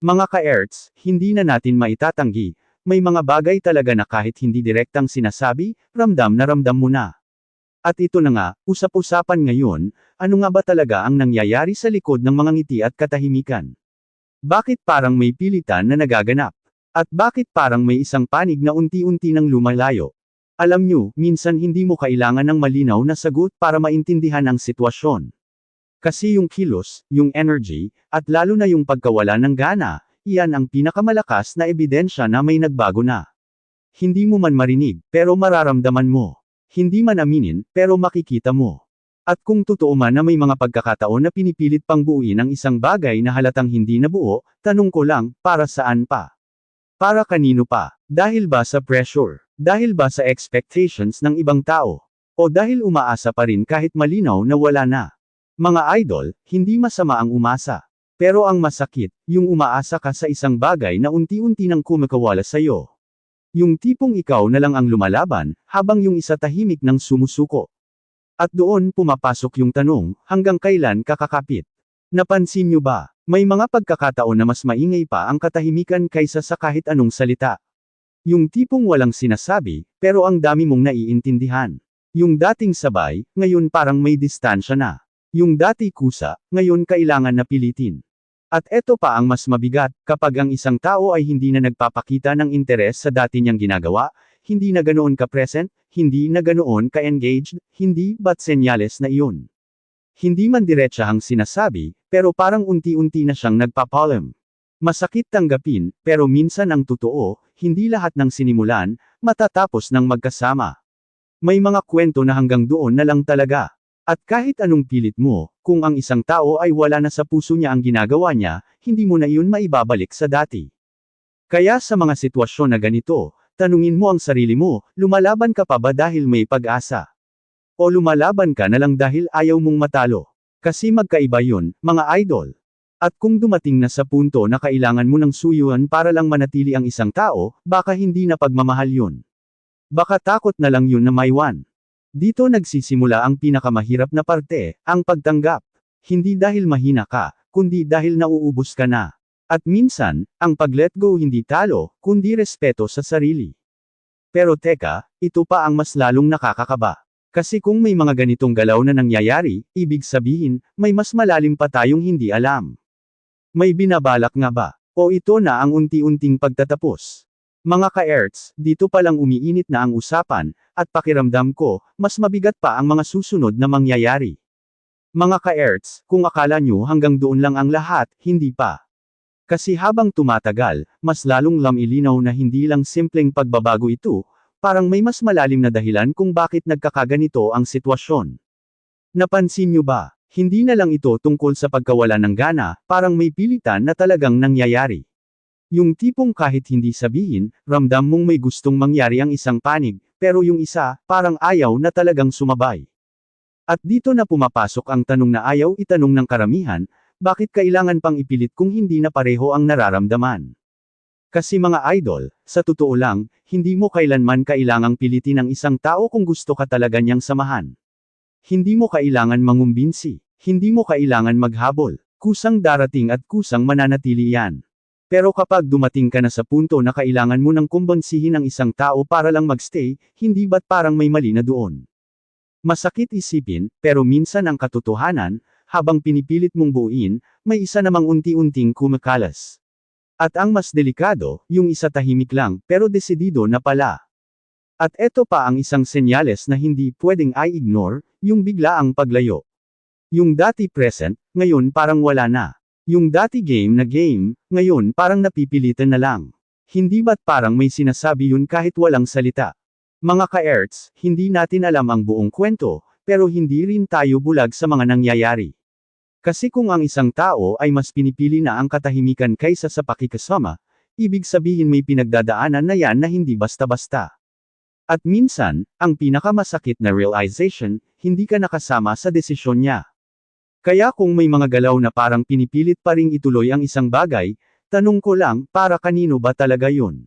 Mga ka-Erts, hindi na natin maitatanggi, may mga bagay talaga na kahit hindi direktang sinasabi, ramdam na ramdam mo na. At ito na nga, usap-usapan ngayon, ano nga ba talaga ang nangyayari sa likod ng mga ngiti at katahimikan? Bakit parang may pilitan na nagaganap? At bakit parang may isang panig na unti-unti nang lumalayo? Alam nyo, minsan hindi mo kailangan ng malinaw na sagot para maintindihan ang sitwasyon. Kasi yung kilos, yung energy, at lalo na yung pagkawala ng gana, iyan ang pinakamalakas na ebidensya na may nagbago na. Hindi mo man marinig, pero mararamdaman mo. Hindi man aminin, pero makikita mo. At kung totoo man na may mga pagkakataon na pinipilit pang buuin ang isang bagay na halatang hindi nabuo, tanong ko lang, para saan pa? Para kanino pa? Dahil ba sa pressure? Dahil ba sa expectations ng ibang tao? O dahil umaasa pa rin kahit malinaw na wala na? Mga idol, hindi masama ang umasa. Pero ang masakit, yung umaasa ka sa isang bagay na unti-unti nang kumakawala sa'yo. Yung tipong ikaw na lang ang lumalaban, habang yung isa tahimik nang sumusuko. At doon pumapasok yung tanong, hanggang kailan kakakapit? Napansin nyo ba? May mga pagkakataon na mas maingay pa ang katahimikan kaysa sa kahit anong salita. Yung tipong walang sinasabi, pero ang dami mong naiintindihan. Yung dating sabay, ngayon parang may distansya na. Yung dati kusa, ngayon kailangan na pilitin. At eto pa ang mas mabigat, kapag ang isang tao ay hindi na nagpapakita ng interes sa dati niyang ginagawa, hindi na ganoon ka-present, hindi na ganoon ka-engaged, hindi ba't senyales na iyon? Hindi man diretsahang sinasabi, pero parang unti-unti na siyang nagpapalam. Masakit tanggapin, pero minsan ang totoo, hindi lahat ng sinimulan, matatapos ng magkasama. May mga kwento na hanggang doon na lang talaga. At kahit anong pilit mo, kung ang isang tao ay wala na sa puso niya ang ginagawa niya, hindi mo na iyon maibabalik sa dati. Kaya sa mga sitwasyon na ganito, tanungin mo ang sarili mo, lumalaban ka pa ba dahil may pag-asa? O lumalaban ka na lang dahil ayaw mong matalo? Kasi magkaiba yun, mga idol. At kung dumating na sa punto na kailangan mo ng suyuan para lang manatili ang isang tao, baka hindi na pagmamahal yun. Baka takot na lang yun na maiwan. Dito nagsisimula ang pinakamahirap na parte, ang pagtanggap. Hindi dahil mahina ka, kundi dahil nauubos ka na. At minsan, ang pag-let go hindi talo, kundi respeto sa sarili. Pero teka, ito pa ang mas lalong nakakakaba. Kasi kung may mga ganitong galaw na nangyayari, ibig sabihin, may mas malalim pa tayong hindi alam. May binabalak nga ba? O ito na ang unti-unting pagtatapos? Mga ka-Erts, dito palang umiinit na ang usapan, at pakiramdam ko, mas mabigat pa ang mga susunod na mangyayari. Mga ka-Erts, kung akala nyo hanggang doon lang ang lahat, hindi pa. Kasi habang tumatagal, mas lalong lamilinaw na hindi lang simpleng pagbabago ito, parang may mas malalim na dahilan kung bakit nagkakaganito ang sitwasyon. Napansin nyo ba? Hindi na lang ito tungkol sa pagkawala ng gana, parang may pilitan na talagang nangyayari. Yung tipong kahit hindi sabihin, ramdam mong may gustong mangyari ang isang panig, pero yung isa, parang ayaw na talagang sumabay. At dito na pumapasok ang tanong na ayaw itanong ng karamihan, bakit kailangan pang ipilit kung hindi na pareho ang nararamdaman? Kasi mga idol, sa totoo lang, hindi mo kailanman kailangang pilitin ang isang tao kung gusto ka talaga niyang samahan. Hindi mo kailangan mangumbinsi, hindi mo kailangan maghabol, kusang darating at kusang mananatili yan. Pero kapag dumating ka na sa punto na kailangan mo nang kumbonsihin ang isang tao para lang magstay, hindi ba't parang may mali na doon? Masakit isipin, pero minsan ang katotohanan, habang pinipilit mong buuin, may isa namang unti-unting kumakalas. At ang mas delikado, yung isa tahimik lang, pero desidido na pala. At eto pa ang isang senyales na hindi pwedeng i-ignore, yung biglaang paglayo. Yung dati present, ngayon parang wala na. Yung dati game na game, ngayon parang napipilitan na lang. Hindi ba't parang may sinasabi yun kahit walang salita? Mga ka-Erts, hindi natin alam ang buong kwento, pero hindi rin tayo bulag sa mga nangyayari. Kasi kung ang isang tao ay mas pinipili na ang katahimikan kaysa sa pakikasama, ibig sabihin may pinagdadaanan na yan na hindi basta-basta. At minsan, ang pinakamasakit na realization, hindi ka nakasama sa desisyon niya. Kaya kung may mga galaw na parang pinipilit pa ring ituloy ang isang bagay, tanong ko lang, para kanino ba talaga yun?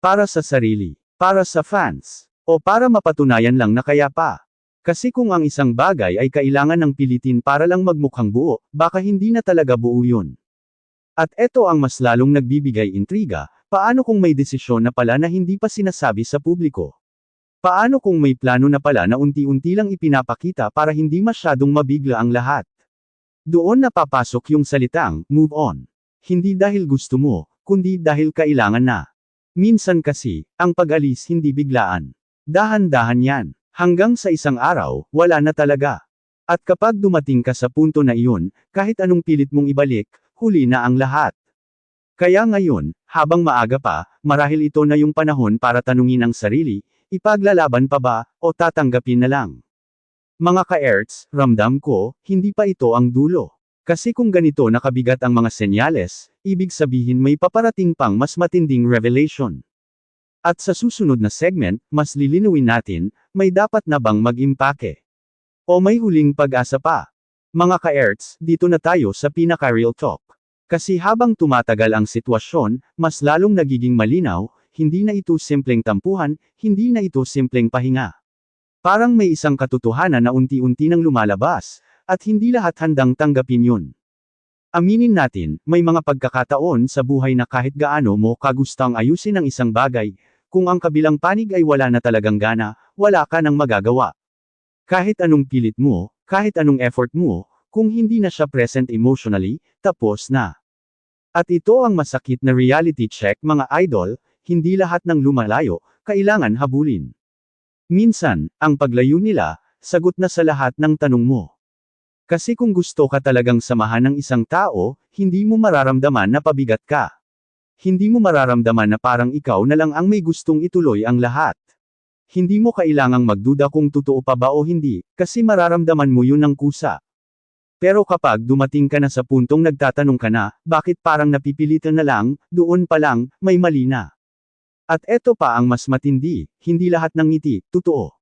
Para sa sarili? Para sa fans? O para mapatunayan lang na kaya pa? Kasi kung ang isang bagay ay kailangan ng pilitin para lang magmukhang buo, baka hindi na talaga buo yun. At eto ang mas lalong nagbibigay intriga, paano kung may desisyon na pala na hindi pa sinasabi sa publiko? Paano kung may plano na pala na unti-unti lang ipinapakita para hindi masyadong mabigla ang lahat? Doon na papasok yung salitang, move on. Hindi dahil gusto mo, kundi dahil kailangan na. Minsan kasi, ang pag-alis hindi biglaan. Dahan-dahan yan. Hanggang sa isang araw, wala na talaga. At kapag dumating ka sa punto na iyon, kahit anong pilit mong ibalik, huli na ang lahat. Kaya ngayon, habang maaga pa, marahil ito na yung panahon para tanungin ang sarili, ipaglalaban pa ba, o tatanggapin na lang? Mga ka-Erts, ramdam ko, hindi pa ito ang dulo. Kasi kung ganito nakabigat ang mga senyales, ibig sabihin may paparating pang mas matinding revelation. At sa susunod na segment, mas lilinawin natin, may dapat na bang mag-impake? O may huling pag-asa pa? Mga ka-Erts, dito na tayo sa pinaka-real talk. Kasi habang tumatagal ang sitwasyon, mas lalong nagiging malinaw, hindi na ito simpleng tampuhan, hindi na ito simpleng pahinga. Parang may isang katotohanan na unti-unti nang lumalabas, at hindi lahat handang tanggapin yun. Aminin natin, may mga pagkakataon sa buhay na kahit gaano mo kagustang ayusin ang isang bagay, kung ang kabilang panig ay wala na talagang gana, wala ka nang magagawa. Kahit anong pilit mo, kahit anong effort mo, kung hindi na siya present emotionally, tapos na. At ito ang masakit na reality check mga idol, hindi lahat ng lumalayo, kailangan habulin. Minsan, ang paglayo nila, sagot na sa lahat ng tanong mo. Kasi kung gusto ka talagang samahan ng isang tao, hindi mo mararamdaman na pabigat ka. Hindi mo mararamdaman na parang ikaw na lang ang may gustong ituloy ang lahat. Hindi mo kailangang magduda kung totoo pa ba o hindi, kasi mararamdaman mo yun ng kusa. Pero kapag dumating ka na sa puntong nagtatanong ka na, bakit parang napipilitan na lang, doon pa lang, may mali na. At eto pa ang mas matindi, hindi lahat ng ngiti, totoo.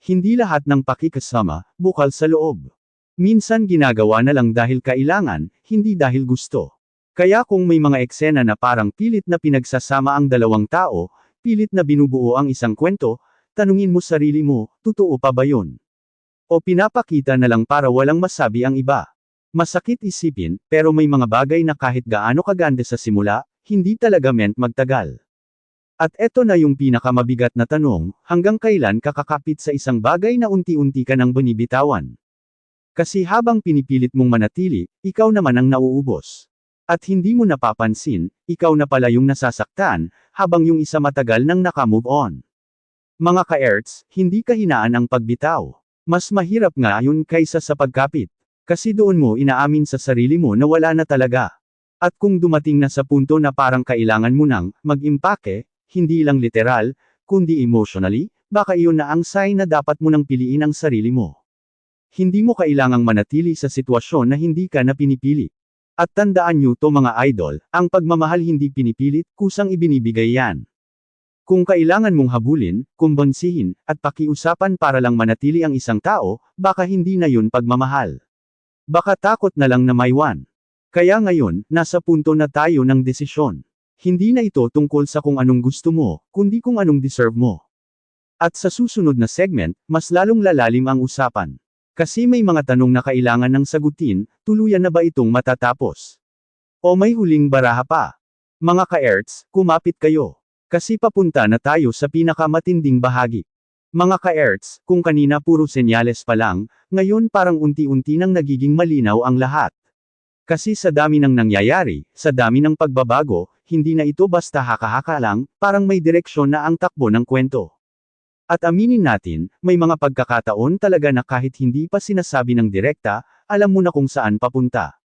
Hindi lahat ng pakikasama, bukal sa loob. Minsan ginagawa na lang dahil kailangan, hindi dahil gusto. Kaya kung may mga eksena na parang pilit na pinagsasama ang dalawang tao, pilit na binubuo ang isang kwento, tanungin mo sarili mo, totoo pa ba yun? O pinapakita na lang para walang masabi ang iba. Masakit isipin, pero may mga bagay na kahit gaano kaganda sa simula, hindi talaga meant magtagal. At eto na yung pinakamabigat na tanong, hanggang kailan ka kakapit sa isang bagay na unti-unti ka nang binibitawan? Kasi habang pinipilit mong manatili, ikaw naman ang nauubos. At hindi mo napapansin, ikaw na pala yung nasasaktan, habang yung isa matagal nang nakamove on. Mga ka-Erts, hindi kahinaan ang pagbitaw. Mas mahirap nga yun kaysa sa pagkapit. Kasi doon mo inaamin sa sarili mo na wala na talaga. At kung dumating na sa punto na parang kailangan mo nang mag-impake, hindi lang literal, kundi emotionally, baka iyon na ang sign na dapat mo nang piliin ang sarili mo. Hindi mo kailangang manatili sa sitwasyon na hindi ka na pinipili. At tandaan nyo to mga idol, ang pagmamahal hindi pinipilit, kusang ibinibigay yan. Kung kailangan mong habulin, kumbonsihin, at pakiusapan para lang manatili ang isang tao, baka hindi na yun pagmamahal. Baka takot na lang na maiwan. Kaya ngayon, nasa punto na tayo ng desisyon. Hindi na ito tungkol sa kung anong gusto mo, kundi kung anong deserve mo. At sa susunod na segment, mas lalong lalalim ang usapan. Kasi may mga tanong na kailangan ng sagutin, tuluyan na ba itong matatapos? O may huling baraha pa? Mga ka-Erts, kumapit kayo. Kasi papunta na tayo sa pinakamatinding bahagi. Mga ka-Erts, kung kanina puro senyales pa lang, ngayon parang unti-unti nang nagiging malinaw ang lahat. Kasi sa dami ng nangyayari, sa dami ng pagbabago, hindi na ito basta haka-haka lang, parang may direksyon na ang takbo ng kwento. At aminin natin, may mga pagkakataon talaga na kahit hindi pa sinasabi ng direkta, alam mo na kung saan papunta.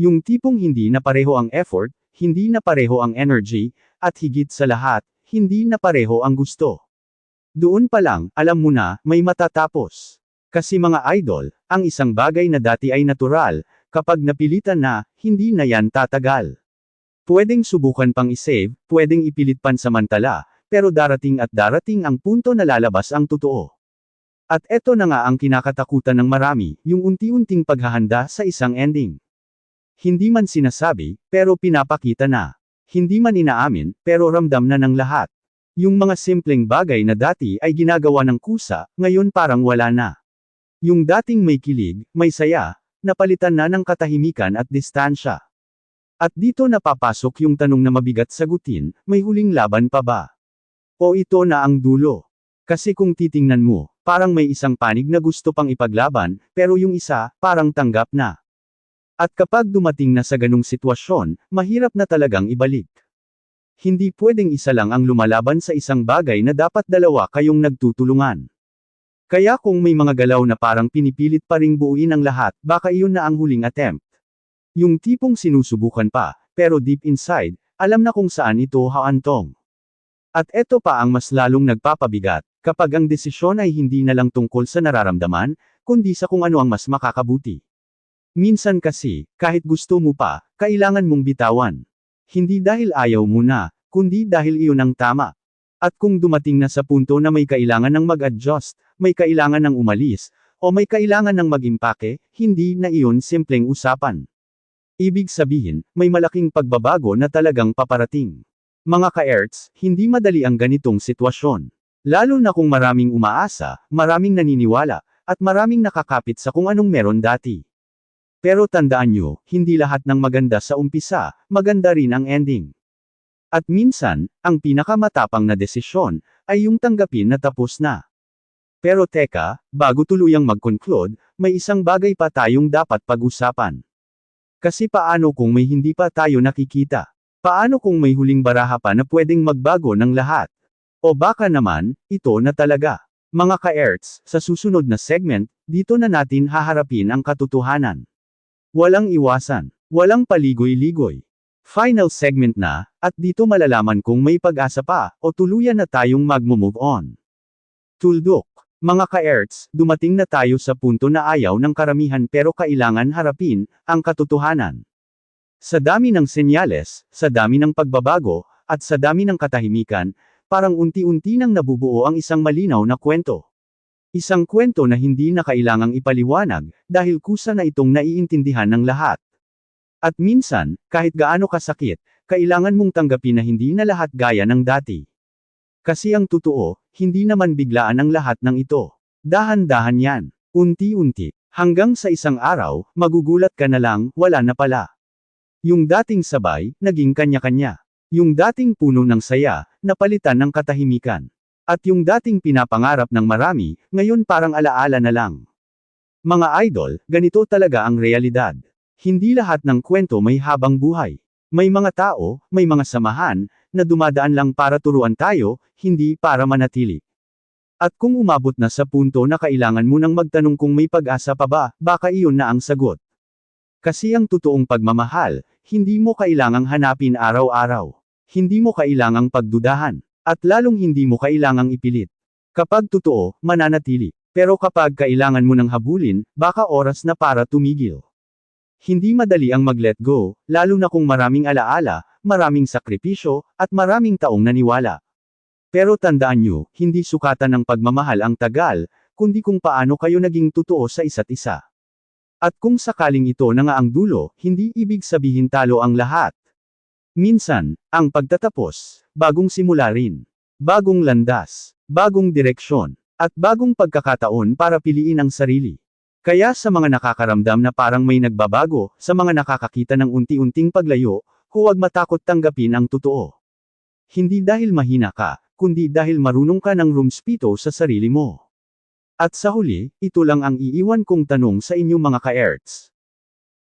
Yung tipong hindi na pareho ang effort, hindi na pareho ang energy, at higit sa lahat, hindi na pareho ang gusto. Doon pa lang, alam mo na, may matatapos. Kasi mga idol, ang isang bagay na dati ay natural, kapag napilitan na, hindi na yan tatagal. Pwedeng subukan pang isave, pwedeng ipilit pansamantala, pero darating at darating ang punto na lalabas ang totoo. At eto na nga ang kinakatakutan ng marami, yung unti-unting paghahanda sa isang ending. Hindi man sinasabi, pero pinapakita na. Hindi man inaamin, pero ramdam na ng lahat. Yung mga simpleng bagay na dati ay ginagawa ng kusa, ngayon parang wala na. Yung dating may kilig, may saya, napalitan na ng katahimikan at distansya. At dito napapasok yung tanong na mabigat sagutin, may huling laban pa ba? O ito na ang dulo? Kasi kung titingnan mo, parang may isang panig na gusto pang ipaglaban, pero yung isa, parang tanggap na. At kapag dumating na sa ganung sitwasyon, mahirap na talagang ibalik. Hindi pwedeng isa lang ang lumalaban sa isang bagay na dapat dalawa kayong nagtutulungan. Kaya kung may mga galaw na parang pinipilit pa ring buuin ang lahat, baka iyon na ang huling attempt. Yung tipong sinusubukan pa, pero deep inside, alam na kung saan ito haantong. At eto pa ang mas lalong nagpapabigat, kapag ang desisyon ay hindi na lang tungkol sa nararamdaman, kundi sa kung ano ang mas makakabuti. Minsan kasi, kahit gusto mo pa, kailangan mong bitawan. Hindi dahil ayaw mo na, kundi dahil iyon ang tama. At kung dumating na sa punto na may kailangan ng mag-adjust, may kailangan ng umalis, o may kailangan ng mag-impake, hindi na iyon simpleng usapan. Ibig sabihin, may malaking pagbabago na talagang paparating. Mga ka-Erts, hindi madali ang ganitong sitwasyon. Lalo na kung maraming umaasa, maraming naniniwala, at maraming nakakapit sa kung anong meron dati. Pero tandaan nyo, hindi lahat ng maganda sa umpisa, maganda rin ang ending. At minsan, ang pinakamatapang na desisyon, ay yung tanggapin na tapos na. Pero teka, bago tuluyang mag-conclude, may isang bagay pa tayong dapat pag-usapan. Kasi paano kung may hindi pa tayo nakikita? Paano kung may huling baraha pa na pwedeng magbago ng lahat? O baka naman, ito na talaga. Mga ka-Erts, sa susunod na segment, dito na natin haharapin ang katotohanan. Walang iwasan. Walang paligoy-ligoy. Final segment na, at dito malalaman kung may pag-asa pa, o tuluyan na tayong magmo-move on. Tuldok. Mga ka-Erts, dumating na tayo sa punto na ayaw ng karamihan pero kailangan harapin, ang katotohanan. Sa dami ng senyales, sa dami ng pagbabago, at sa dami ng katahimikan, parang unti-unti nang nabubuo ang isang malinaw na kwento. Isang kwento na hindi na kailangang ipaliwanag, dahil kusa na itong naiintindihan ng lahat. At minsan, kahit gaano kasakit, kailangan mong tanggapin na hindi na lahat gaya ng dati. Kasi ang totoo, hindi naman biglaan ang lahat ng ito. Dahan-dahan yan. Unti-unti. Hanggang sa isang araw, magugulat ka na lang, wala na pala. Yung dating sabay, naging kanya-kanya. Yung dating puno ng saya, napalitan ng katahimikan. At yung dating pinapangarap ng marami, ngayon parang alaala na lang. Mga idol, ganito talaga ang realidad. Hindi lahat ng kwento may habang buhay. May mga tao, may mga samahan, na dumadaan lang para turuan tayo, hindi para manatili. At kung umabot na sa punto na kailangan mo nang magtanong kung may pag-asa pa ba, baka iyon na ang sagot. Kasi ang totoong pagmamahal, hindi mo kailangang hanapin araw-araw. Hindi mo kailangang pagdudahan. At lalong hindi mo kailangang ipilit. Kapag totoo, mananatili. Pero kapag kailangan mo nang habulin, baka oras na para tumigil. Hindi madali ang mag-let go, lalo na kung maraming alaala, maraming sakripisyo, at maraming taong naniwala. Pero tandaan nyo, hindi sukatan ng pagmamahal ang tagal, kundi kung paano kayo naging totoo sa isa't isa. At kung sakaling ito na nga ang dulo, hindi ibig sabihin talo ang lahat. Minsan, ang pagtatapos, bagong simula rin. Bagong landas, bagong direksyon, at bagong pagkakataon para piliin ang sarili. Kaya sa mga nakakaramdam na parang may nagbabago, sa mga nakakakita ng unti-unting paglayo, huwag matakot tanggapin ang totoo. Hindi dahil mahina ka, kundi dahil marunong ka ng rumspito sa sarili mo. At sa huli, ito lang ang iiwan kong tanong sa inyo mga ka-Erts.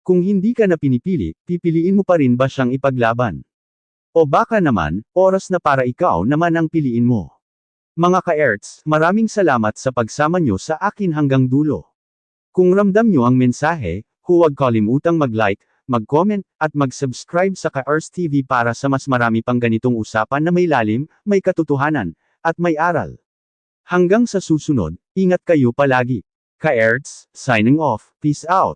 Kung hindi ka na pinipili, pipiliin mo pa rin ba siyang ipaglaban? O baka naman, oras na para ikaw naman ang piliin mo. Mga ka-Erts, maraming salamat sa pagsama nyo sa akin hanggang dulo. Kung ramdam nyo ang mensahe, huwag kalimutang mag-like, mag-comment, at mag-subscribe sa Ka-Erts TV para sa mas marami pang ganitong usapan na may lalim, may katotohanan, at may aral. Hanggang sa susunod, ingat kayo palagi. Ka-Erts, signing off, peace out.